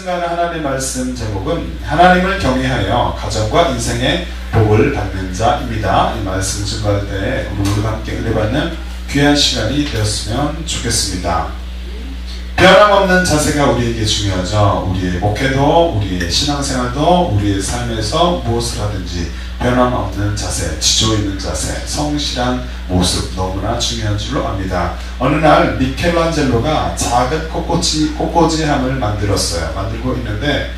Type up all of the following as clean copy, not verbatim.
승가하는 하나님의 말씀 제목은 하나님을 경외하여 가정과 인생의 복을 받는 자입니다. 이 말씀 증거할 때 우리 모두가 함께 은혜받는 귀한 시간이 되었으면 좋겠습니다. 변함없는 자세가 우리에게 중요하죠. 우리의 목회도, 우리의 신앙생활도, 우리의 삶에서 무엇을 하든지 변함없는 자세, 지조 있는 자세, 성실한 모습 너무나 중요한 줄로 압니다. 어느 날 미켈란젤로가 작은 꽃꽂이함을 만들고 있는데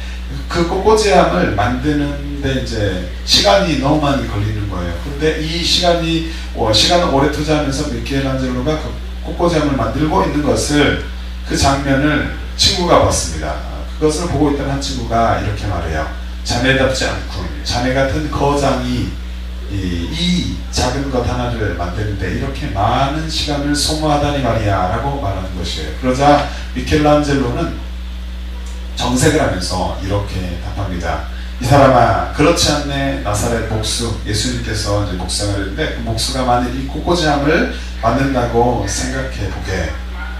그 꽃꽂이함을 만드는데 이제 시간이 너무 많이 걸리는 거예요. 근데 이 시간을 오래 투자하면서 미켈란젤로가 그 꽃꽂이함을 만들고 있는 것을 그 장면을 친구가 봤습니다. 그것을 보고 있던 한 친구가 이렇게 말해요. 자네답지 않군. 자네 같은 거장이 이 작은 것 하나를 만드는데 이렇게 많은 시간을 소모하다니 말이야 라고 말하는 것이에요. 그러자 미켈란젤로는 정색을 하면서 이렇게 답합니다. 이 사람아, 그렇지 않네. 나사렛 목수, 예수님께서 이제 목상을 했는데 그 목수가 만일 이 꽃꽂이함을 만든다고 생각해 보게.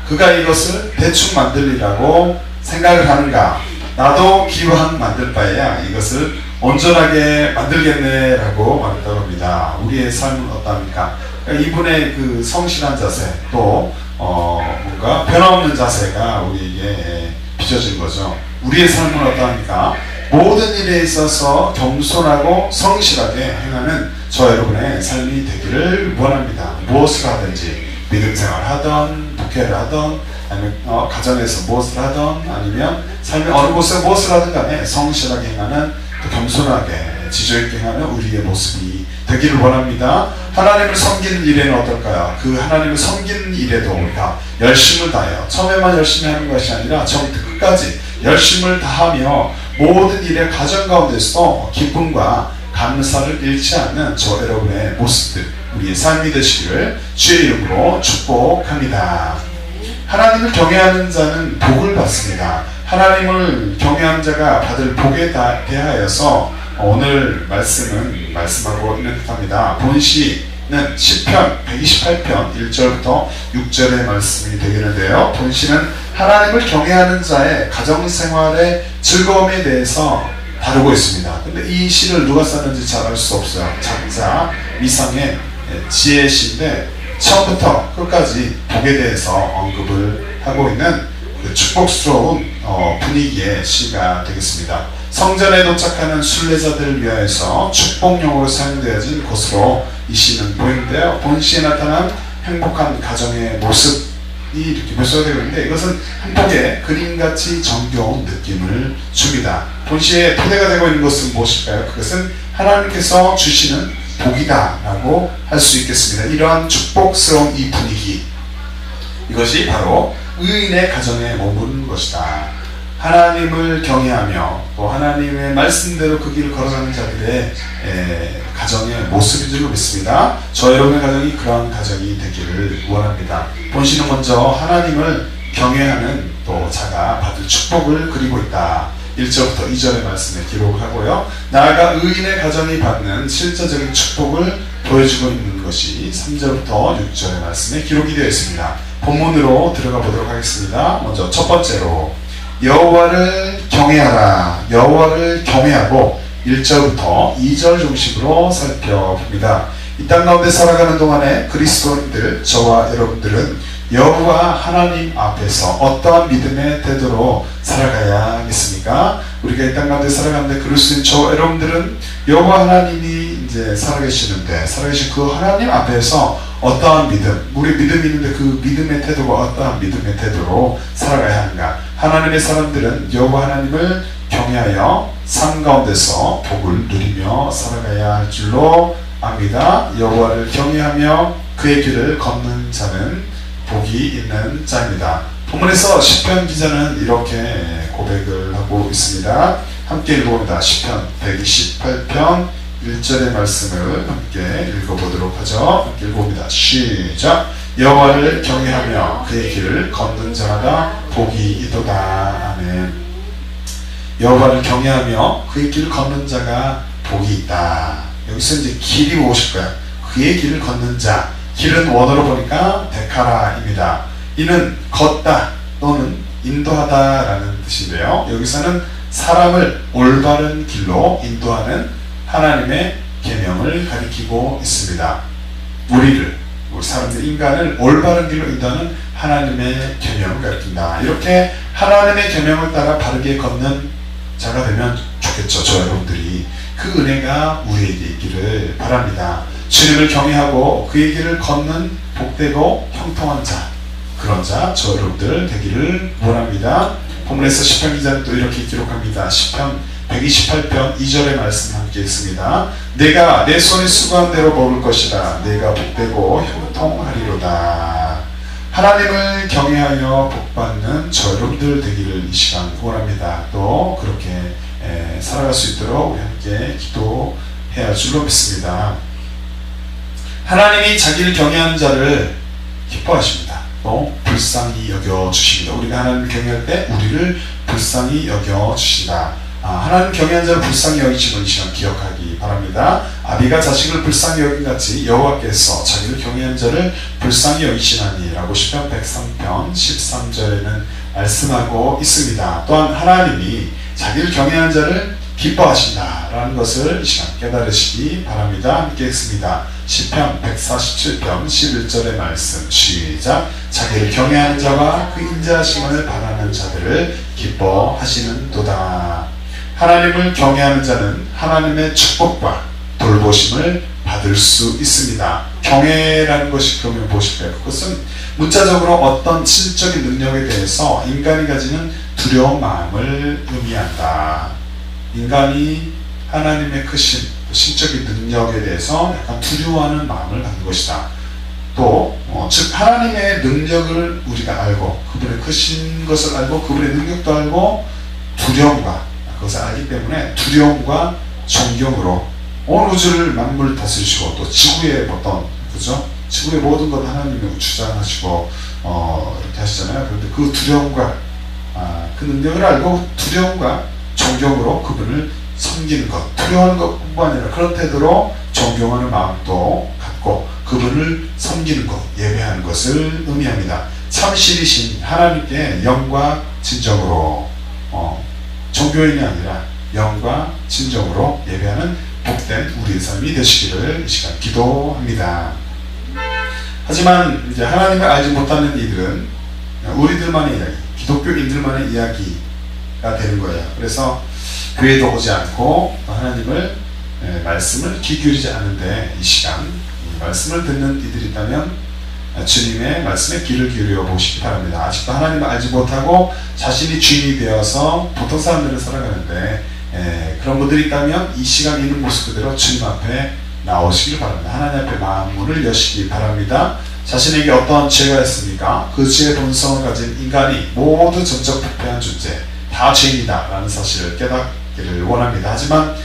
그가 이것을 대충 만들리라고 생각을 하는가? 나도 기왕 만들 바에야 이것을 온전하게 만들겠네 라고 말했다고 합니다. 우리의 삶은 어떠합니까? 그러니까 이분의 그 성실한 자세, 또 뭔가 변함없는 자세가 우리에게 빚어진 거죠. 우리의 삶은 어떠합니까? 모든 일에 있어서 겸손하고 성실하게 행하는 저 여러분의 삶이 되기를 원합니다. 무엇을 하든지 믿음생활 하던, 목회를 하던, 아니면 가정에서 무엇을 하던, 아니면 삶의 어느 곳에 무엇을 하든 간에 성실하게 행하는, 또 겸손하게 지조있게 행하는 우리의 모습이 되기를 원합니다. 하나님을 섬기는 일에는 어떨까요? 그 하나님을 섬기는 일에도 우리가 열심을 다해요. 처음에만 열심히 하는 것이 아니라 처음부터 끝까지 열심을 다하며 모든 일의 가정 가운데서도 기쁨과 감사를 잃지 않는 저 여러분의 모습들, 우리의 삶이 되시기를 주의 이름으로 축복합니다. 하나님을 경외하는 자는 복을 받습니다. 하나님을 경외하는 자가 받을 복에 대하여서 오늘 말씀하고 있는 듯합니다. 본시는 시편 128편 1절부터 6절의 말씀이 되겠는데요. 본시는 하나님을 경외하는 자의 가정생활의 즐거움에 대해서 다루고 있습니다. 근데 이 시를 누가 썼는지 잘 알 수 없어요. 작자 미상의 지혜시인데 처음부터 끝까지 복에 대해서 언급을 하고 있는 그 축복스러운 분위기의 시가 되겠습니다. 성전에 도착하는 순례자들을 위하여서 축복용으로 사용되어진 것으로 이 시는 보이는데요. 본시에 나타난 행복한 가정의 모습이 이렇게 묘사가 되고 있는데 이것은 한폭의 그림같이 정겨운 느낌을 줍니다. 본시의 토대가 되고 있는 것은 무엇일까요? 그것은 하나님께서 주시는 복이다 라고 할 수 있겠습니다. 이러한 축복스러운 이 분위기, 이것이 바로 의인의 가정에 머무르는 것이다. 하나님을 경외하며 또 하나님의 말씀대로 그 길을 걸어가는 자들의 가정의 모습인 줄로 믿습니다. 저 여러분의 가정이 그러한 가정이 되기를 원합니다. 본시는 먼저 하나님을 경외하는 또 자가 받을 축복을 그리고 있다. 1절부터 2절의 말씀에 기록하고요. 나아가 의인의 가정이 받는 실제적인 축복을 보여주고 있는 것이 3절부터 6절의 말씀에 기록이 되어 있습니다. 본문으로 들어가 보도록 하겠습니다. 먼저 첫 번째로 여호와를 경외하라. 여호와를 경외하고 1절부터 2절 중심으로 살펴봅니다. 이 땅 가운데 살아가는 동안에 그리스도인들, 저와 여러분들은 여호와 하나님 앞에서 어떠한 믿음의 태도로 살아가야겠습니까? 우리가 이 땅 가운데 살아가는데 그리스도인 저 여러분들은 여호와 하나님이 이제 살아계신 그 하나님 앞에서 어떠한 믿음, 우리 믿음이 있는데 그 믿음의 태도가 어떠한 믿음의 태도로 살아가야 하는가? 하나님의 사람들은 여호와 하나님을 경외하여 삶 가운데서 복을 누리며 살아가야 할 줄로 압니다. 여호와를 경외하며 그의 길을 걷는 자는 복이 있는 자입니다. 본문에서 시편 기자는 이렇게 고백을 하고 있습니다. 함께 읽어봅니다. 시편 128편 1절의 말씀을 함께 읽어보도록 하죠. 함께 읽어봅니다. 시작. 여호와를 경외하며 그의 길을 걷는 자마다 복이 있도다. 아멘. 여호와를 경외하며 그의 길을 걷는 자가 복이 있다. 여기서 이제 길이 무엇일 거야? 그의 길을 걷는 자. 길은 원어로 보니까 데카라입니다. 이는 걷다 또는 인도하다라는 뜻인데요. 여기서는 사람을 올바른 길로 인도하는 하나님의 계명을 가리키고 있습니다. 우리 사람들, 인간을 올바른 길로 인도하는 하나님의 계명을 가리킨다. 이렇게 하나님의 계명을 따라 바르게 걷는 자가 되면 좋겠죠. 저 여러분들이 그 은혜가 우리에게 있기를 바랍니다. 주님을 경외하고 그의 길을 걷는 복되고 형통한 자, 그런 자, 저 여러분들 되기를 원합니다. 본문에서 시편 기자는 또 이렇게 기록합니다. 시편 128편 2절의 말씀 함께 읽습니다. 내가 내 손에 수고한 대로 먹을 것이라. 내가 복되고 형통하리로다. 하나님을 경외하여 복받는 저 여러분들 되기를 이 시간 원합니다. 또 그렇게 살아갈 수 있도록 우리 함께 기도해야 할 줄로 믿습니다. 하나님이 자기를 경외하는 자를 기뻐하십니다. 또 불쌍히 여겨주십니다. 우리가 하나님을 경외할 때 우리를 불쌍히 여겨주신다. 하나님 경외하는 자를 불쌍히 여기심을 이 시간 기억하기 바랍니다. 아비가 자식을 불쌍히 여긴 같이 여호와께서 자기를 경외하는 자를 불쌍히 여기시나니 라고 시편 103편 13절에는 말씀하고 있습니다. 또한 하나님이 자기를 경외하는 자를 기뻐하신다 라는 것을 이 시간 깨달으시기 바랍니다. 함께 읽습니다. 시편 147편 11절의 말씀 시작. 자기를 경외하는 자와 그 인자하심을 바라는 자들을 기뻐하시는도다. 하나님을 경외하는 자는 하나님의 축복과 돌보심을 받을 수 있습니다. 경외라는 것이 그러면 무엇일까요? 그것은 문자적으로 어떤 신적인 능력에 대해서 인간이 가지는 두려운 마음을 의미한다. 인간이 하나님의 크신 신적인 능력에 대해서 약간 두려워하는 마음을 갖는 것이다. 또 즉 하나님의 능력을 우리가 알고 그분의 크신 것을 알고 그분의 능력도 알고 두려움과 그것을 알기 때문에 두려움과 존경으로 온 우주를 만물 다스리시고 또 지구의 어떤 그죠? 지구의 모든 것 하나님이 주장하시고 이렇게 하시잖아요. 그런데 그 두려움과 그 능력을 알고 두려움과 존경으로 그분을 섬기는 것, 두려워하는 것뿐만 아니라 그런 태도로 존경하는 마음도 갖고 그분을 섬기는 것, 예배하는 것을 의미합니다. 참신이신 하나님께 영과 진정으로 종교인이 아니라 영과 진정으로 예배하는 복된 우리의 삶이 되시기를 이 시간 기도합니다. 하지만 이제 하나님을 알지 못하는 이들은 우리들만의 이야기, 기독교인들만의 이야기가 되는 거예요. 그래서 교회도 오지 않고 하나님을 말씀을 귀 기울이지 않는데 이 시간 말씀을 듣는 이들이 있다면 주님의 말씀에 귀를 기울여 보시기 바랍니다. 아직도 하나님을 알지 못하고 자신이 주인이 되어서 보통 사람들은 살아가는데 그런 분들이 있다면 이 시간에 있는 모습 그대로 주님 앞에 나오시길 바랍니다. 하나님 앞에 마음문을 여시기 바랍니다. 자신에게 어떤 죄가 있습니까? 그 죄의 본성을 가진 인간이 모두 전적 부패한 존재, 다 죄인이다 라는 사실을 깨닫기를 원합니다. 하지만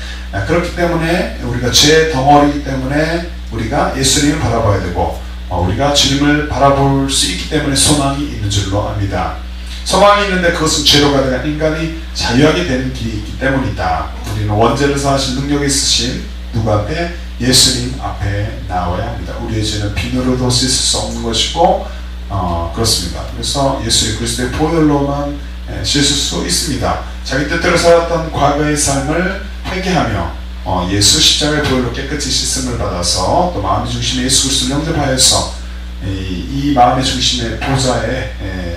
그렇기 때문에 우리가 죄의 덩어리이기 때문에 우리가 예수님을 바라봐야 되고 우리가 주님을 바라볼 수 있기 때문에 소망이 있는 줄로 압니다. 소망이 있는데 그것은 죄로 가득한 인간이 자유하게 되는 길이 있기 때문이다. 우리는 원죄를 사하신 능력이 있으신 누구 앞에? 예수님 앞에 나와야 합니다. 우리의 죄는 비누로도 씻을 수 없는 것이고 그렇습니다. 그래서 예수 그리스도의 보혈로만 씻을 수 있습니다. 자기 뜻대로 살았던 과거의 삶을 회개하며 예수 십자가의 보혈로 깨끗이 씻음을 받아서 또 마음의 중심에 예수 그리스도를 영접하여서 이 마음의 중심의 보좌에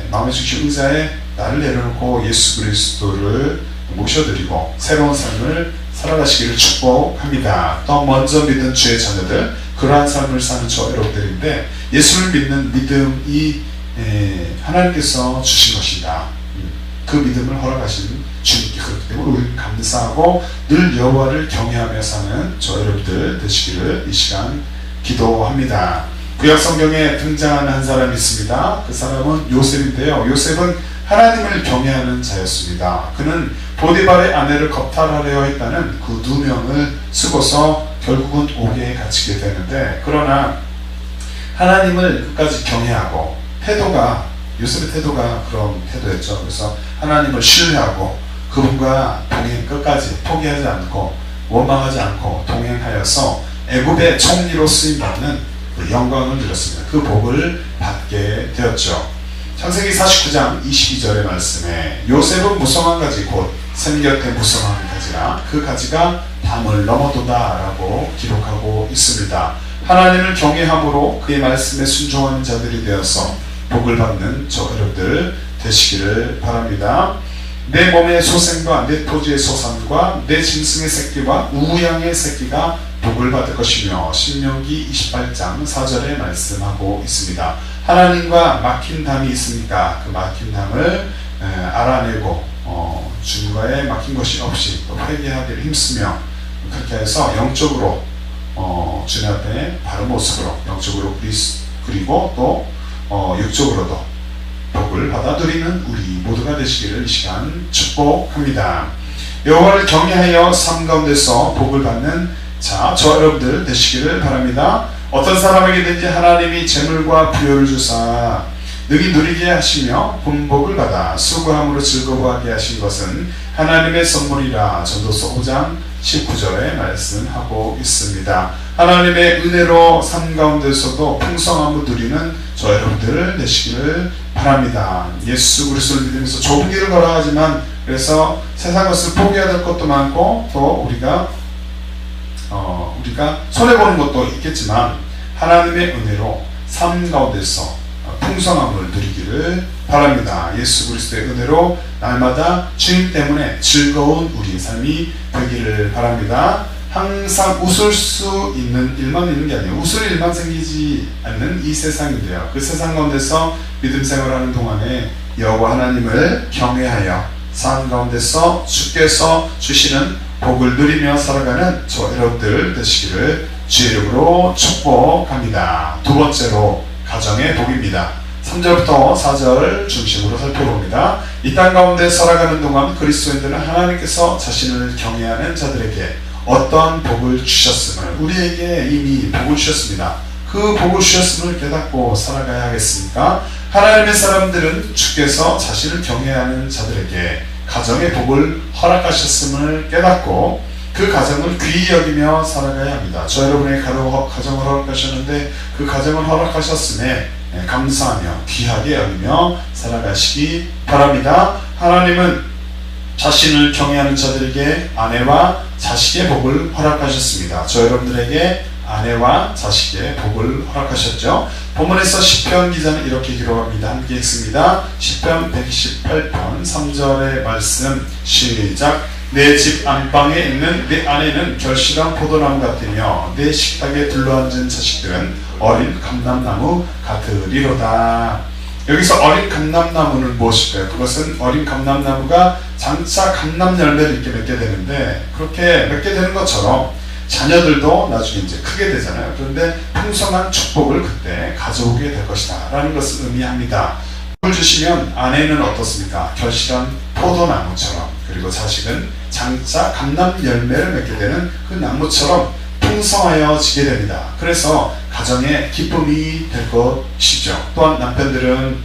마음의 중심 의자에 나를 내려놓고 예수 그리스도를 모셔드리고 새로운 삶을 살아가시기를 축복합니다. 또 먼저 믿은 주의 자녀들, 그러한 삶을 사는 저 여러분들인데 예수를 믿는 믿음이 하나님께서 주신 것이다. 그 믿음을 허락하신 주님께 그렇기 때문에 우리는 감사하고 늘 여호와를 경외하며 사는 저 여러분들 되시기를 이 시간 기도합니다. 구약 성경에 등장하는 한 사람이 있습니다. 그 사람은 요셉인데요. 요셉은 하나님을 경외하는 자였습니다. 그는 보디발의 아내를 겁탈하려 했다는 그 누명을 쓰고서 결국은 옥에 갇히게 되는데, 그러나 하나님을 끝까지 경외하고 요셉의 태도가 그런 태도였죠. 그래서 하나님을 신뢰하고 그분과 동행 끝까지 포기하지 않고 원망하지 않고 동행하여서 애굽의 총리로 쓰임받는 그 영광을 누렸습니다. 그 복을 받게 되었죠. 창세기 49장 22절의 말씀에 요셉은 무성한 가지 곧 샘 곁에 무성한 가지라 그 가지가 담을 넘어도다 라고 기록하고 있습니다. 하나님을 경외함으로 그의 말씀에 순종하는 자들이 되어서 복을 받는 저 여러분들 되시기를 바랍니다. 내 몸의 소생과 내 토지의 소산과 내 짐승의 새끼와 우양의 새끼가 복을 받을 것이며 신명기 28장 4절에 말씀하고 있습니다. 하나님과 막힌 담이 있으니까 그 막힌 담을 알아내고 주님과의 막힌 것이 없이 또 회개하기를 힘쓰며 그렇게 해서 영적으로 주님 앞에 바른 모습으로 영적으로 그리고 또 육적으로도 복을 받아 누리는 우리 모두가 되시기를 이 시간 축복합니다. 여호와를 경외하여 삶 가운데서 복을 받는 저 여러분들 되시기를 바랍니다. 어떤 사람에게든지 하나님이 재물과 부여를 주사 능히 누리게 하시며 본복을 받아 수고함으로 즐거워하게 하신 것은 하나님의 선물이라 전도서 5장 19절에 말씀하고 있습니다. 하나님의 은혜로 삶 가운데서도 풍성함을 누리는 저 여러분들 되시기를 바랍니다. 예수 그리스도를 믿으면서 좁은 길을 걸어가지만 그래서 세상 것을 포기해야 될 것도 많고 또 우리가 손해보는 것도 있겠지만 하나님의 은혜로 삶 가운데서 풍성함을 누리기를 바랍니다. 예수 그리스도의 은혜로 날마다 주님 때문에 즐거운 우리의 삶이 되기를 바랍니다. 항상 웃을 수 있는 일만 있는 게 아니에요. 웃을 일만 생기지 않는 이 세상인데요. 그 세상 가운데서 믿음 생활하는 동안에 여호와 하나님을 경외하여 삶 가운데서 주께서 주시는 복을 누리며 살아가는 저 여러분들 되시기를 주의 이름으로 축복합니다. 두 번째로 가정의 복입니다. 3절부터 4절 중심으로 살펴봅니다. 이 땅 가운데 살아가는 동안 그리스도인들은 하나님께서 자신을 경외하는 자들에게 어떤 복을 주셨음을 우리에게 이미 복을 주셨습니다. 그 복을 주셨음을 깨닫고 살아가야 하겠습니까? 하나님의 사람들은 주께서 자신을 경외하는 자들에게 가정의 복을 허락하셨음을 깨닫고 그 가정을 귀히 여기며 살아가야 합니다. 저 여러분의 가정을 허락하셨는데 그 가정을 허락하셨음에 감사하며 귀하게 여기며 살아가시기 바랍니다. 하나님은 자신을 경외하는 자들에게 아내와 자식의 복을 허락하셨습니다. 저 여러분들에게 아내와 자식의 복을 허락하셨죠. 본문에서 시편 기자는 이렇게 기록합니다. 함께 읽습니다. 시편 128편 3절의 말씀 시작. 내 집 안방에 있는 내 아내는 결실한 포도나무 같으며 내 식탁에 둘러앉은 자식들은 어린 감람나무 같으리로다. 여기서 어린 감람나무는 무엇일까요? 그것은 어린 감람나무가 장차 감람 열매를 이렇게 맺게 되는데 그렇게 맺게 되는 것처럼 자녀들도 나중에 이제 크게 되잖아요. 그런데 풍성한 축복을 그때 가져오게 될 것이다 라는 것을 의미합니다. 복을 주시면 아내는 어떻습니까? 결실한 포도나무처럼, 그리고 자식은 장차 감람 열매를 맺게 되는 그 나무처럼 풍성하여지게 됩니다. 그래서 가정의 기쁨이 될 것이죠. 또한 남편들은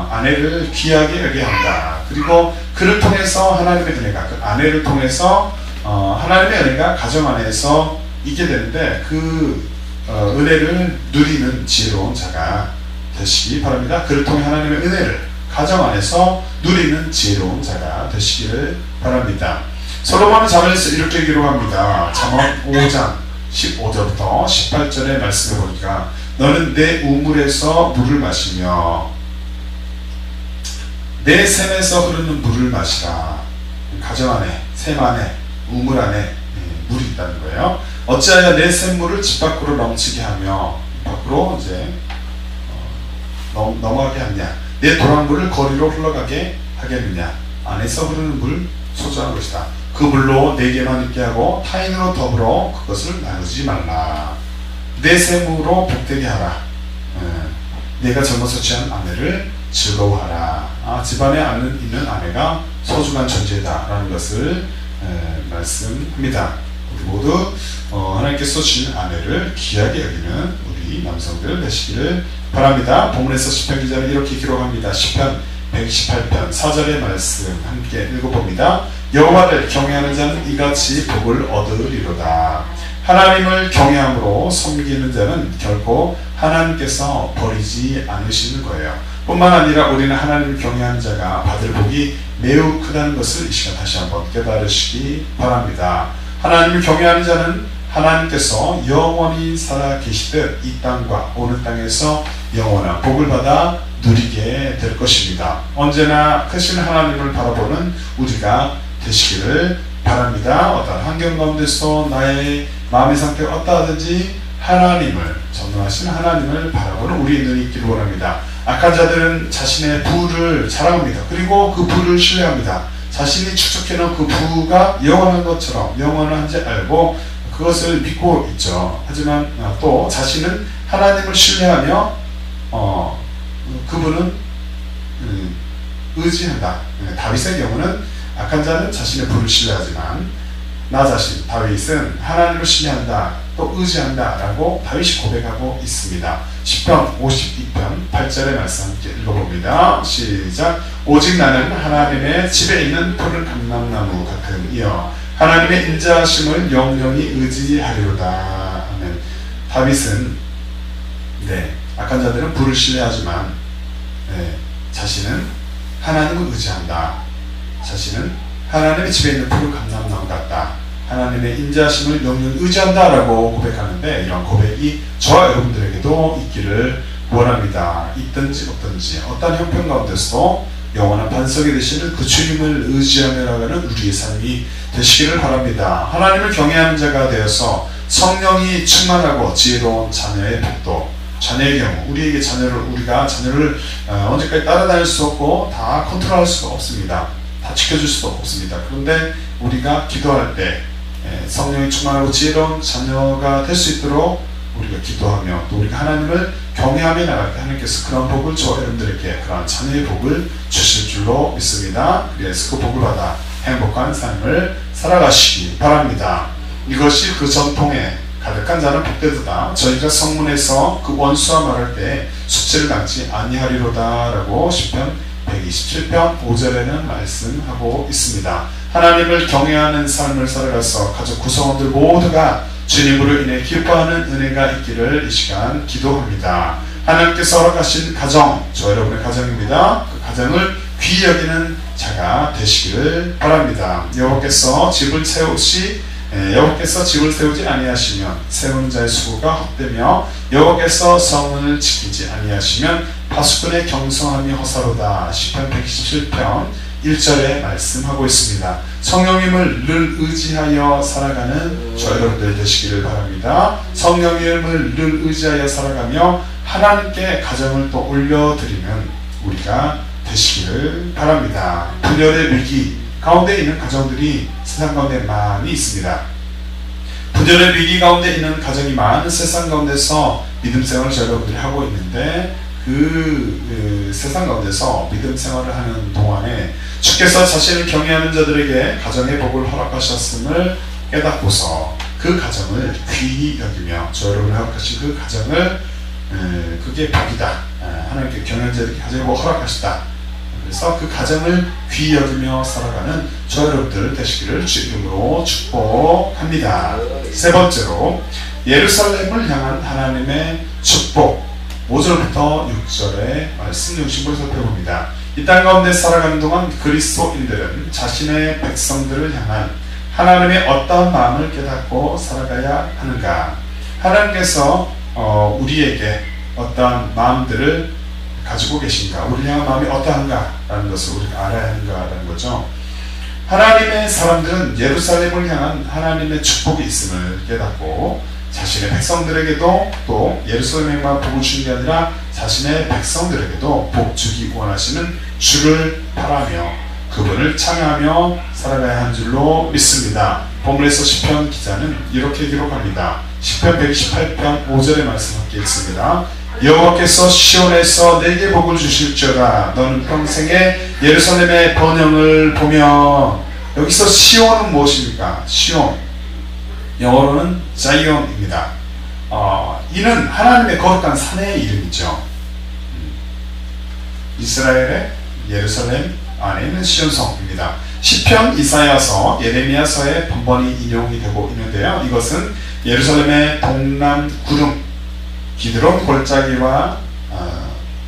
아내를 귀하게 여겨야 한다. 그리고 그를 통해서 하나님의 은혜가, 그 아내를 통해서 하나님의 은혜가 가정 안에서 있게 되는데 그 은혜를 누리는 지혜로운 자가 되시기 바랍니다. 그를 통해 하나님의 은혜를 가정 안에서 누리는 지혜로운 자가 되시기를 바랍니다. 솔로몬은 잠언에서 이렇게 기록합니다. 잠언 5장 15절부터 18절의 말씀을 보니까 너는 내 우물에서 물을 마시며 내 샘에서 흐르는 물을 마시라. 가정 안에, 샘 안에, 우물 안에 물이 있다는 거예요. 어찌하여 내 샘물을 집 밖으로 넘치게 하며 밖으로 이제 넘어가게 하느냐. 내 도랑물을 거리로 흘러가게 하겠느냐. 안에서 흐르는 물 소중한 것이다. 그 물로 내게만 있게 하고 타인으로 더불어 그것을 나누지 말라. 내 샘으로 복되게 하라. 내가 젊어서 취한 아내를 즐거워하라. 집안에 있는 아내가 소중한 존재다 라는 것을 말씀합니다. 우리 모두 하나님께서 주신 아내를 귀하게 여기는 우리 남성들 되시기를 바랍니다. 본문에서 시편 기자는 이렇게 기록합니다. 시편 118편 4절의 말씀 함께 읽어봅니다. 여호와를 경외하는 자는 이같이 복을 얻으리로다. 하나님을 경외함으로 섬기는 자는 결코 하나님께서 버리지 않으시는 거예요. 뿐만 아니라 우리는 하나님을 경외하는 자가 받을 복이 매우 크다는 것을 이 시간 다시 한번 깨달으시기 바랍니다. 하나님을 경외하는 자는 하나님께서 영원히 살아 계시듯 이 땅과 오는 땅에서 영원한 복을 받아 누리게 될 것입니다. 언제나 크신 하나님을 바라보는 우리가 되시기를 바랍니다. 어떤 환경 가운데서 나의 마음의 상태가 어떠하든지 하나님을, 전능하신 하나님을 바라보는 우리의 눈이 있기를 원합니다. 악한 자들은 자신의 부를 자랑합니다. 그리고 그 부를 신뢰합니다. 자신이 축적해놓은 그 부가 영원한 것처럼 영원한지 알고 그것을 믿고 있죠. 하지만 또 자신은 하나님을 신뢰하며 그분은 의지한다. 다윗의 경우는 악한 자는 자신의 부를 신뢰하지만 나 자신 다윗은 하나님을 신뢰한다, 또 의지한다 라고 다윗이 고백하고 있습니다. 시편 52편 8절의 말씀 함께 읽어봅니다. 시작. 오직 나는 하나님의 집에 있는 푸른 감람나무 같으며 하나님의 인자하심을 영영히 의지하리로다. 아멘. 다윗은 악한 자들은 부를 신뢰하지만 자신은 하나님을 의지한다. 자신은 하나님의 집에 있는 푸른 감람나무 같다. 하나님의 인자하심을 영영 의지한다 라고 고백하는데, 이런 고백이 저와 여러분들에게도 있기를 원합니다. 있든지 없든지 어떤 형편 가운데서도 영원한 반석이 되시는 그 주님을 의지하며 나가는 우리의 삶이 되시기를 바랍니다. 하나님을 경외하는 자가 되어서 성령이 충만하고 지혜로운 자녀의 복도, 자녀의 경우 우리가 자녀를 언제까지 따라다닐 수 없고 다 컨트롤할 수가 없습니다. 다 지켜줄 수도 없습니다. 그런데 우리가 기도할 때 성령이 충만하고 지혜로운 자녀가 될 수 있도록 우리가 기도하며 또 우리가 하나님을 경외하며 나갈 때 하나님께서 그런 복을 저와 여러분들에게, 그런 자녀의 복을 주실 줄로 믿습니다. 그래서 그 복을 받아 행복한 삶을 살아가시기 바랍니다. 이것이 그 전통에 가득한 자는 복되도다. 저희가 성문에서 그 원수와 말할 때 숙제를 당치 아니하리로다 라고 시편 127편 5절에는 말씀하고 있습니다. 하나님을 경외하는 삶을 살아가서 가족 구성원들 모두가 주님으로 인해 기뻐하는 은혜가 있기를 이 시간 기도합니다. 하나님께서 허락하신 가정, 저 여러분의 가정입니다. 그 가정을 귀히 여기는 자가 되시기를 바랍니다. 여호와께서 집을 세우지 아니하시면 세우는 자의 수고가 헛되며 여호와께서 성문을 지키지 아니하시면 파수꾼의 경성함이 허사로다. 시편 127편 1절에 말씀하고 있습니다. 성령님을 늘 의지하여 살아가는 저 여러분들 되시기를 바랍니다. 성령님을 늘 의지하여 살아가며 하나님께 가정을 또 올려드리는 우리가 되시기를 바랍니다. 분열의 위기 가운데 있는 가정들이 세상 가운데 많이 있습니다. 분열의 위기 가운데 있는 가정이 많은 세상 가운데서 믿음 생활을 여러분들이 하고 있는데, 그 세상 가운데서 믿음 생활을 하는 동안에 주께서 자신을 경외하는 자들에게 가정의 복을 허락하셨음을 깨닫고서 그 가정을 귀히 여기며 저 여러분을 허락하신 그 가정을 그게 복이다. 하나님께 경외하는 자들에게 가정의 복을 허락하셨다. 그래서 그 가정을 귀히 여기며 살아가는 저 여러분들 되시기를 주 이름으로 축복합니다. 세 번째로 예루살렘을 향한 하나님의 축복, 5절부터 6절의 말씀 중심으로 살펴봅니다. 이 땅 가운데 살아가는 동안 그리스도인들은 자신의 백성들을 향한 하나님의 어떠한 마음을 깨닫고 살아가야 하는가, 하나님께서 우리에게 어떠한 마음들을 가지고 계신가, 우리 향한 마음이 어떠한가 라는 것을 우리가 알아야 하는가라는 거죠. 하나님의 사람들은 예루살렘을 향한 하나님의 축복이 있음을 깨닫고 자신의 백성들에게도 또 예루살렘에만 복을 주는 게 아니라 자신의 백성들에게도 복 주기 원하시는 주를 바라며 그분을 찬양하며 살아가야 한 줄로 믿습니다. 본문에서 시편 기자는 이렇게 기록합니다. 시편 128편 5절의 말씀 함께 읽습니다. 여호와께서 시온에서 내게 복을 주실지어다. 너는 평생에 예루살렘의 번영을 보며. 여기서 시온은 무엇입니까? 시온, 영어로는 자이온입니다. 이는 하나님의 거룩한 산의 이름이죠. 이스라엘의 예루살렘 안에 있는 시온성입니다. 시편, 이사야서, 예레미야서에 번번이 인용이 되고 있는데요. 이것은 예루살렘의 동남 구름, 기드론 골짜기와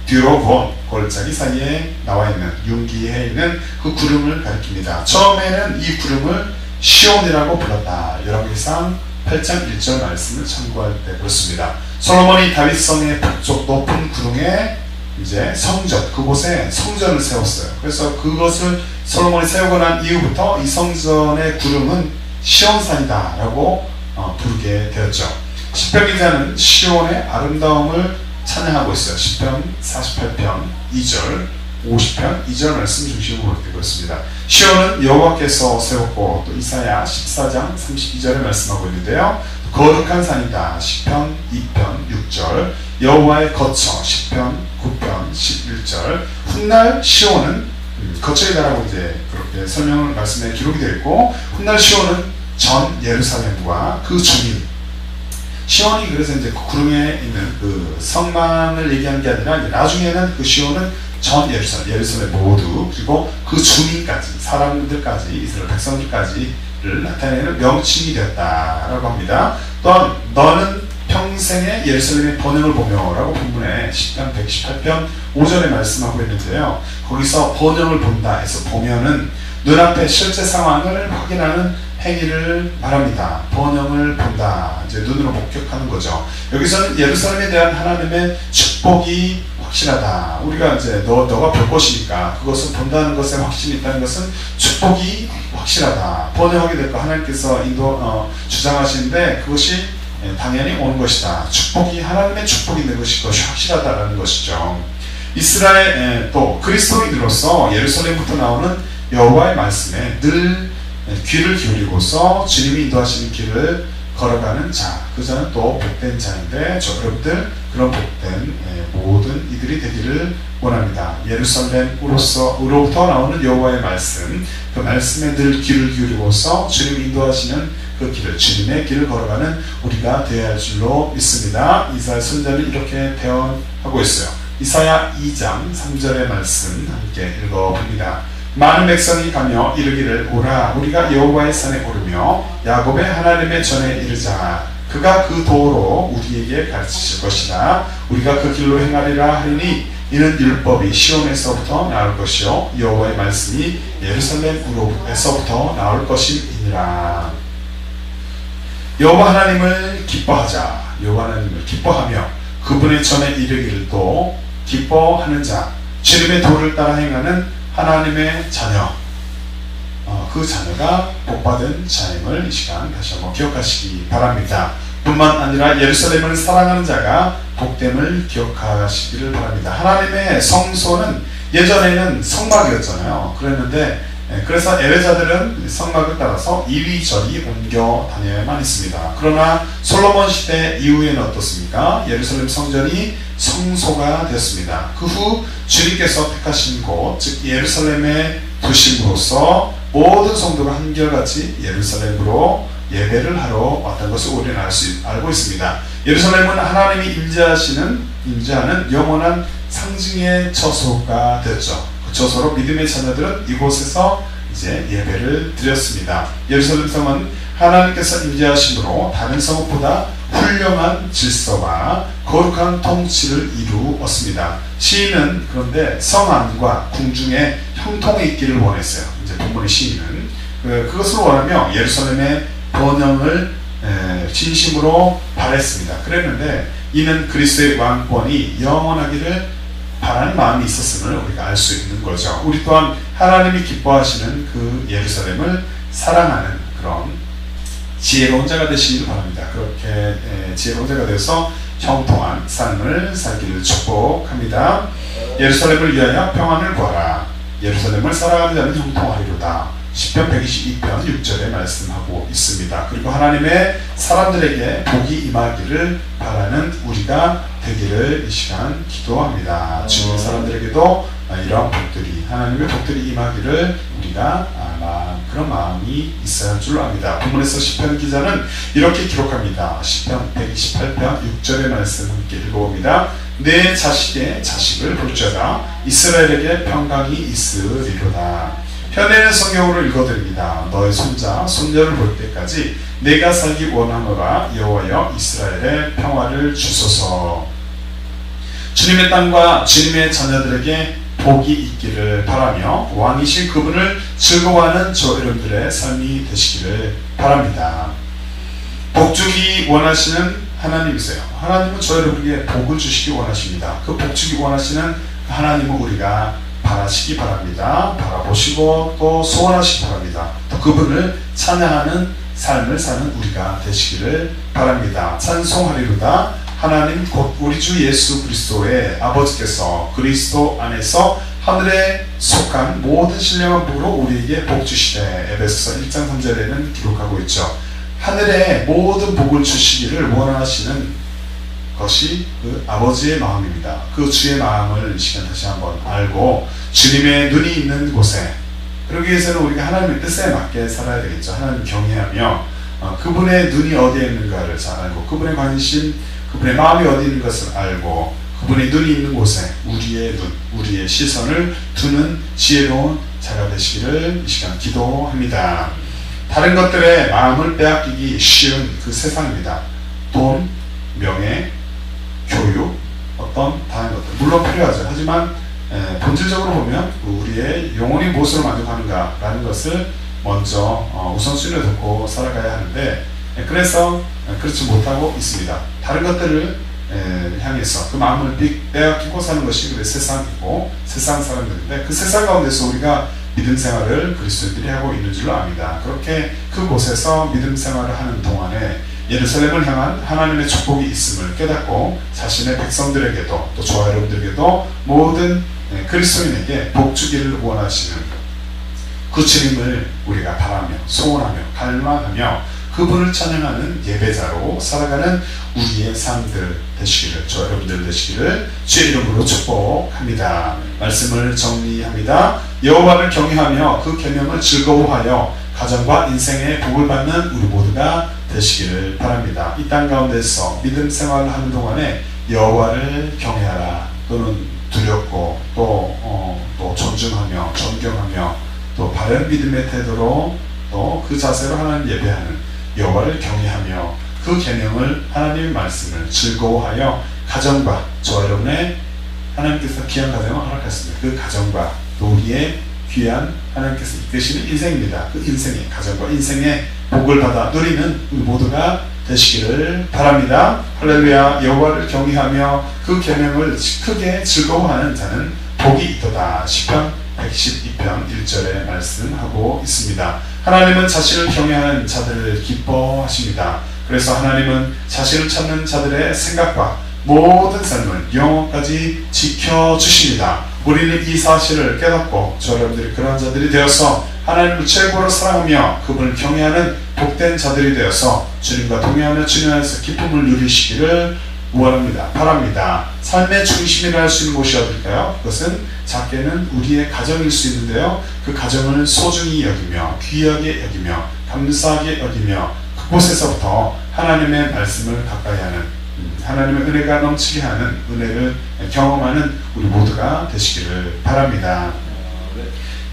뒤로 본 골짜기 사이에 나와 있는 융기에 있는 그 구름을 가리킵니다. 처음에는 이 구름을 시온이라고 불렀다. 열왕기상 8장 1절 말씀을 참고할 때 그렇습니다. 솔로몬이 다윗성의 북쪽 높은 구름에 이제 성전, 그곳에 성전을 세웠어요. 그래서 그것을 솔로몬이 세우고 난 이후부터 이 성전의 구름은 시온산이다 라고 부르게 되었죠. 시편 기자는 시온의 아름다움을 찬양하고 있어요. 시편 48편 2절, 50편 2절 말씀 중심으로 되고 있습니다. 시온은 여호와께서 세웠고, 또 이사야 14장 32절에 말씀하고 있는데요. 거룩한 산이다. 시편 2편 6절, 여호와의 거처. 시편 9편 11절. 훗날 시온은 거처이다라고 이제 그렇게 설명을 말씀에 기록이 되어 있고, 훗날 시온은 전 예루살렘과 그 주민. 시온이 그래서 이제 그 구름에 있는 그 성만을 얘기하는 게 아니라 나중에는 그 시온은 전 예루살렘 모두, 그리고 그 주민까지, 사람들까지, 이스라엘 백성들까지를 나타내는 명칭이 되었다라고 합니다. 또한 너는 평생에 예루살렘의 번영을 보며 라고 본문에 시편 118편 5절에 말씀하고 있는데요. 거기서 번영을 본다 해서 보면은 눈앞의 실제 상황을 확인하는 행위를 말합니다. 번영을 본다. 이제 눈으로 목격하는 거죠. 여기서는 예루살렘에 대한 하나님의 축복이 확실하다. 우리가 이제 너가 볼 것이니까 그것을 본다는 것에 확신이 있다는 것은 축복이 확실하다. 번영하게 될 거 하나님께서 주장하시는데 그것이 당연히 오는 것이다. 축복이 하나님의 축복이 있는 것이 확실하다라는 것이죠. 이스라엘 또 그리스도인으로서 예루살렘부터 나오는 여호와의 말씀에 늘 귀를 기울이고서 주님이 인도하시는 길을 걸어가는 자, 그 자는 또 복된 자인데, 여러분들 그런 복된 모든 이들이 되기를 원합니다. 예루살렘으로부터 나오는 여호와의 말씀, 그 말씀에 늘 귀를 기울이고서 주님이 인도하시는 그 길을, 주님의 길을 걸어가는 우리가 되어야 할 줄로 믿습니다. 이사야 선지자는 이렇게 대언하고 있어요. 이사야 2장 3절의 말씀 함께 읽어봅니다. 많은 백성이 가며 이르기를 오라, 우리가 여호와의 산에 오르며 야곱의 하나님의 전에 이르자. 그가 그 도로 우리에게 가르치실 것이다. 우리가 그 길로 행하리라 하리니 이는 율법이 시온에서부터 나올 것이요 여호와의 말씀이 예루살렘에서부터 나올 것이니라. 여호와 하나님을 기뻐하자. 여호와 하나님을 기뻐하며 그분의 전에 이르기를 또 기뻐하는 자, 주님의 도를 따라 행하는 하나님의 자녀, 그 자녀가 복받은 자임을 이 시간 다시 한번 기억하시기 바랍니다. 뿐만 아니라 예루살렘을 사랑하는 자가 복됨을 기억하시기를 바랍니다. 하나님의 성소는 예전에는 성막이었잖아요. 그랬는데 그래서 예배자들은 성막을 따라서 이리저리 옮겨 다녀야만 했습니다. 그러나 솔로몬 시대 이후에는 어떻습니까? 예루살렘 성전이 성소가 되었습니다. 그 후 주님께서 택하신 곳, 즉 예루살렘의 도심으로서 모든 성도가 한결같이 예루살렘으로 예배를 하러 왔다는 것을 우리는 알고 있습니다. 예루살렘은 하나님이 임재하는 영원한 상징의 처소가 되었죠. 그 처소로 믿음의 자녀들은 이곳에서 이제 예배를 드렸습니다. 예루살렘 성은 하나님께서 임재하심으로 다른 성읍보다 훌륭한 질서와 거룩한 통치를 이루었습니다. 시인은 그런데 성 안과 궁중에 형통이 있기를 원했어요. 이제 본문의 시인은 그것을 원하며 예루살렘의 번영을 진심으로 바랬습니다. 그랬는데 이는 그리스도의 왕권이 영원하기를 바라는 마음이 있었음을 우리가 알 수 있는 거죠. 우리 또한 하나님이 기뻐하시는 그 예루살렘을 사랑하는 그런 지혜로운 자가 되시길 바랍니다. 그렇게 지혜로운 자가 되어서 형통한 삶을 살기를 축복합니다. 예루살렘을 위하여 평안을 구하라. 예루살렘을 살아가는 자는 형통하리로다. 시편 122편 6절에 말씀하고 있습니다. 그리고 하나님의 사람들에게 복이 임하기를 바라는 우리가 되기를 이 시간 기도합니다. 주님의 사람들에게도 이러한 복들이, 하나님의 복들이 임하기를 우리가 그런 마음이 있어야 할 줄 압니다. 본문에서 시편 기자는 이렇게 기록합니다. 시편 128편 6절의 말씀 함께 읽어봅니다. 내 자식의 자식을 볼지어다. 이스라엘에게 평강이 있으리로다. 현대는 성경으로 읽어드립니다. 너의 손자, 손녀를 볼 때까지 내가 살기 원하노라. 여호와여 이스라엘의 평화를 주소서. 주님의 땅과 주님의 자녀들에게 복이 있기를 바라며 왕이신 그분을 즐거워하는 저 여러분들의 삶이 되시기를 바랍니다. 복주기 원하시는 하나님이세요. 하나님은 저 여러분에게 복을 주시기 원하십니다. 그 복주기 원하시는 하나님을 우리가 바라시기 바랍니다. 바라보시고 또 소원하시기 바랍니다. 또 그분을 찬양하는 삶을 사는 우리가 되시기를 바랍니다. 찬송하리로다. 하나님 곧 우리 주 예수 그리스도의 아버지께서 그리스도 안에서 하늘에 속한 모든 신령한 복으로 우리에게 복 주시되 에베소서 1장 3절에는 기록하고 있죠. 하늘에 모든 복을 주시기를 원하시는 것이 그 아버지의 마음입니다. 그 주의 마음을 이 시간 다시 한번 알고 주님의 눈이 있는 곳에, 그러기 위해서는 우리가 하나님의 뜻에 맞게 살아야 되겠죠. 하나님 경외하며 그분의 눈이 어디에 있는가를 잘 알고 그분의 관심, 그분의 마음이 어디 있는 것을 알고 그분의 눈이 있는 곳에 우리의 눈, 우리의 시선을 두는 지혜로운 자가 되시기를 이 시간 기도합니다. 다른 것들의 마음을 빼앗기기 쉬운 그 세상입니다. 돈, 명예, 교육, 어떤 다른 것들 물론 필요하죠. 하지만 본질적으로 보면 우리의 영혼이 무엇으로 만족하는가 라는 것을 먼저 우선순위에 놓고 살아가야 하는데, 그래서 그렇지 못하고 있습니다. 다른 것들을 향해서 그 마음을 빼앗기고 사는 것이 그래 세상이고 세상 사람들인데, 그 세상 가운데서 우리가 믿음 생활을 그리스도인들이 하고 있는 줄로 압니다. 그렇게 그곳에서 믿음 생활을 하는 동안에 예루살렘을 향한 하나님의 축복이 있음을 깨닫고 자신의 백성들에게도 또 저와 여러분들에게도 모든 그리스도인에게 복 주기를 원하시는 그 주님을 우리가 바라며 소원하며 갈망하며 그분을 찬양하는 예배자로 살아가는 우리의 삶들 되시기를, 저 여러분들 되시기를 주의 이름으로 축복합니다. 말씀을 정리합니다. 여호와를 경외하며 그 계명을 즐거워하여 가정과 인생의 복을 받는 우리 모두가 되시기를 바랍니다. 이 땅 가운데서 믿음 생활을 하는 동안에 여호와를 경외하라, 또는 두렵고 또 존중하며 존경하며 또 바른 믿음의 태도로 또 그 자세로 하나님 예배하는 여호와를 경외하며 그 계명을 하나님의 말씀을 즐거워하여 가정과 저와 여러분의 하나님께서 귀한 가정을 허락하셨습니다. 그 가정과 또 우리의 귀한 하나님께서 이끄시는 인생입니다. 그 인생의 가정과 인생의 복을 받아 누리는 우리 모두가 되시기를 바랍니다. 할렐루야. 여호와를 경외하며 그 계명을 크게 즐거워하는 자는 복이 있도다. 시편 112편 1절에 말씀하고 있습니다. 하나님은 자신을 경외하는 자들을 기뻐하십니다. 그래서 하나님은 자신을 찾는 자들의 생각과 모든 삶을 영원까지 지켜주십니다. 우리는 이 사실을 깨닫고 저 여러분들이 그러한 자들이 되어서 하나님을 최고로 사랑하며 그분을 경외하는 복된 자들이 되어서 주님과 동행하며 주님 안에서 기쁨을 누리시기를 원합니다. 바랍니다. 삶의 중심이라 할 수 있는 곳이 어딜까요? 그것은 작게는 우리의 가정일 수 있는데요, 그 가정을 소중히 여기며 귀하게 여기며 감사하게 여기며 그곳에서부터 하나님의 말씀을 가까이 하는, 하나님의 은혜가 넘치게 하는, 은혜를 경험하는 우리 모두가 되시기를 바랍니다.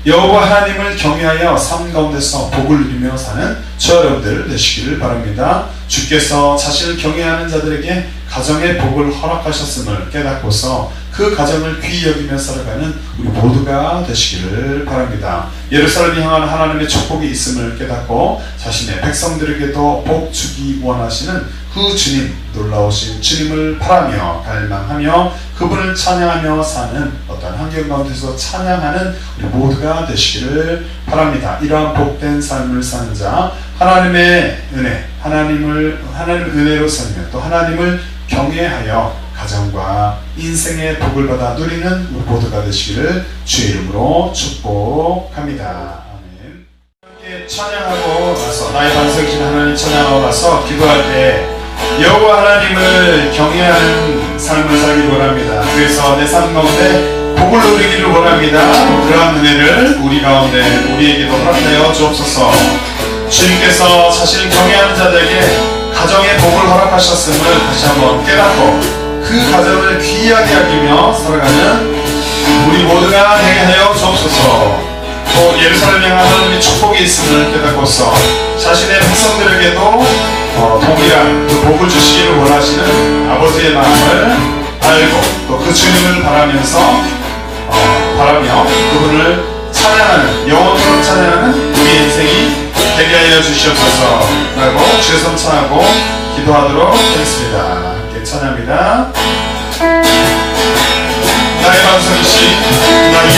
여호와 하나님을 경외하여 삶 가운데서 복을 누리며 사는 저 여러분들 되시기를 바랍니다. 주께서 자신을 경외하는 자들에게 가정의 복을 허락하셨음을 깨닫고서 그 가정을 귀히 여기며 살아가는 우리 모두가 되시기를 바랍니다. 예루살렘을 향한 하나님의 축복이 있음을 깨닫고 자신의 백성들에게도 복 주기 원하시는 그 주님, 놀라우신 주님을 바라며 갈망하며 그분을 찬양하며 사는 어떤 환경 가운데서 찬양하는 우리 모두가 되시기를 바랍니다. 이러한 복된 삶을 사는 자, 하나님의 은혜, 하나님의 은혜로 살며 또 하나님을 경외하여 가정과 인생의 복을 받아 누리는 우리 모두가 되시기를 주의 이름으로 축복합니다. 아멘. 함께 찬양하고 나서 나의 반석이신 하나님 찬양하고 나서 기도할 때 여호와 하나님을 경외하는 삶을 살기 원합니다. 그래서 내 삶 가운데 복을 누리기를 원합니다. 그러한 은혜를 우리 가운데 우리에게도 허락하여 주옵소서. 주님께서 자신을 경외하는 자들에게 가정의 복을 허락하셨음을 다시 한번 깨닫고 그 가정을 귀하게 여기며 살아가는 우리 모두가 되게 하여 주옵소서. 또 예루살렘 향한 하나님의 축복이 있음을 깨닫고서 자신의 백성들에게도 동일한 그 복을 주시기를 원하시는 아버지의 마음을 알고 또 그 주님을 바라며 그분을 찬양하는 영원토록 찬양하는 우리 인생이 되게 하여 주시옵소서 라고 주의 성찬하고 기도하도록 하겠습니다. 함께 찬양합니다. 나의 반석이신 나의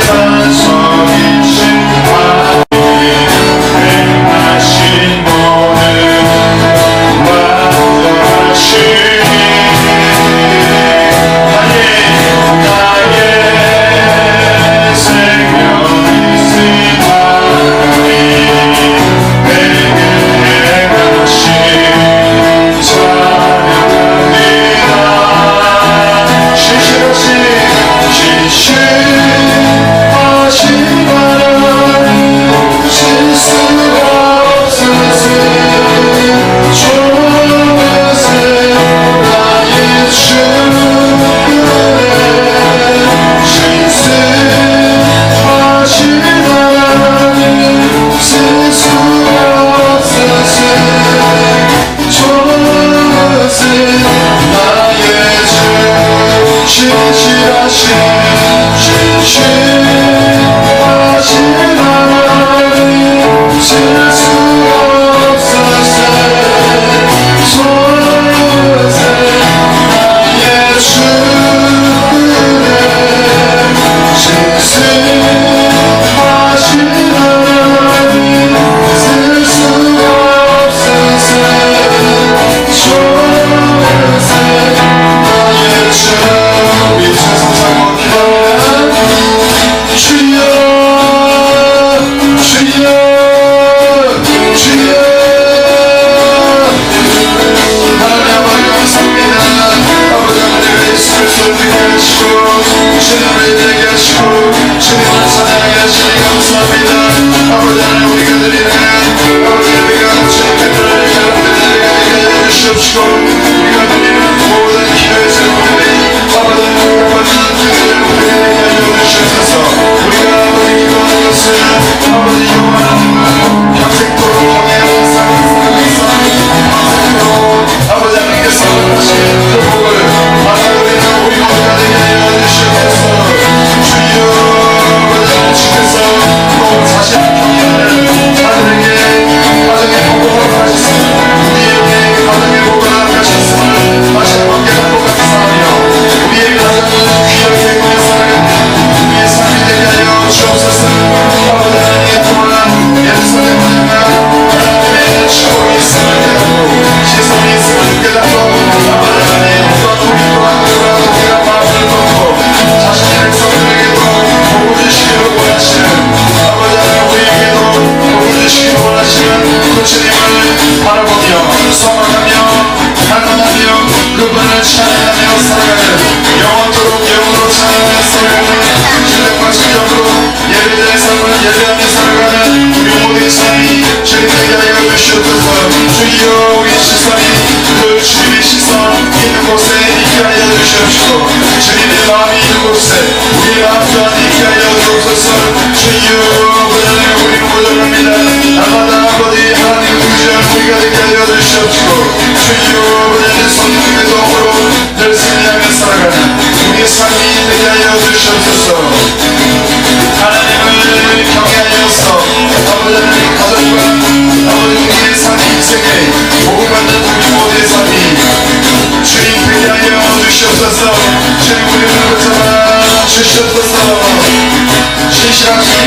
반석이신 행하신 모든 완전하시니 나의 생명이신 하나님 내게 행하신 찬양합니다. 신실하신 나라 실수가 없으신 좋으신 나의 주님 신실하신 나라 실수가 없으신 좋으신 나의 주 신실하신 하나님 실수 없으신 좋으신 나의 주님 신실하신 하나님 실수 없으신 좋으신 나의 주 우리 세상 주여 주여 주여 하나님 아버지 감사합니다. 아버지 하나님의 예수를 되게 하시고 주님을 되게 하시고 주님을 찬양하게 하시니 감사합니다. 아버지 하나님 우리가 드리는 아버지 우리가 주님께 드리는 여러분들에게 주시옵시고 우리가 드리는 모든 기도의 제목들이 아버지 우리가 아버지 기도하는 것은 아버지 영원한 평생토록 경외하는 아버지 하나님께서 하신 그 복을 받아들이는 우리 모두가 되게 하여 주시옵소서. 주여 아버지 주께서 또 자신을 경외하는 자들에게 가정의 복을 허락하셨으니 우리에게 가정의 복을 허락하셨으니 마시는 관계 갖고 감사하며 우리의 가정은 귀하게 행하며 살아가는 우리의 삶이 되게 하여 주옵소서. 아버지 하나님 또한 예루살렘 언약과 하나님의 축복이 있음을 깨닫고 시선이 있음을 깨닫고 아버지 하나님 또한 우리 또한 그와 동일한 마음을 먹고 자신의 백성들에게도 복을 주시기를 원하시는 아버지 하나님 우리에게도 복을 주시기를 원하시는 그 주님을 바라보며 소망하며 갈망하며 그분을 찬양하며 살아가는 영원토록 영으로 찬양하며 살아가는 신령과 신령으로 예배자의 삶을 예배하며 살아가는 우리 모두의 삶이 주님 되게 하여 주시옵소서. 주여 우리 시선이 그 주님의 시선 있는 곳에 있게 하여 주시옵시고 주님의 마음이 있는 곳에 우리의 마음 또한 있게 하여 주옵소서. 주여 우리 모자랍니다. 날마다 아버지 하나님을 의지하는 우리가 되게 하여 주시옵시고 주여 우리의 성령의 도움으로 늘 승리하며 살아가는 우리의 삶이 되게 하여 주시옵소서. 하나님을 경외하여서 아버지 하나님 가정과 아버지 우리의 삶 인생에 복음받는 우리 모두의 삶이 주님 되게 하여 주시옵소서. 주님 우리를 붙잡아 주시옵소서. 신실하신 하나님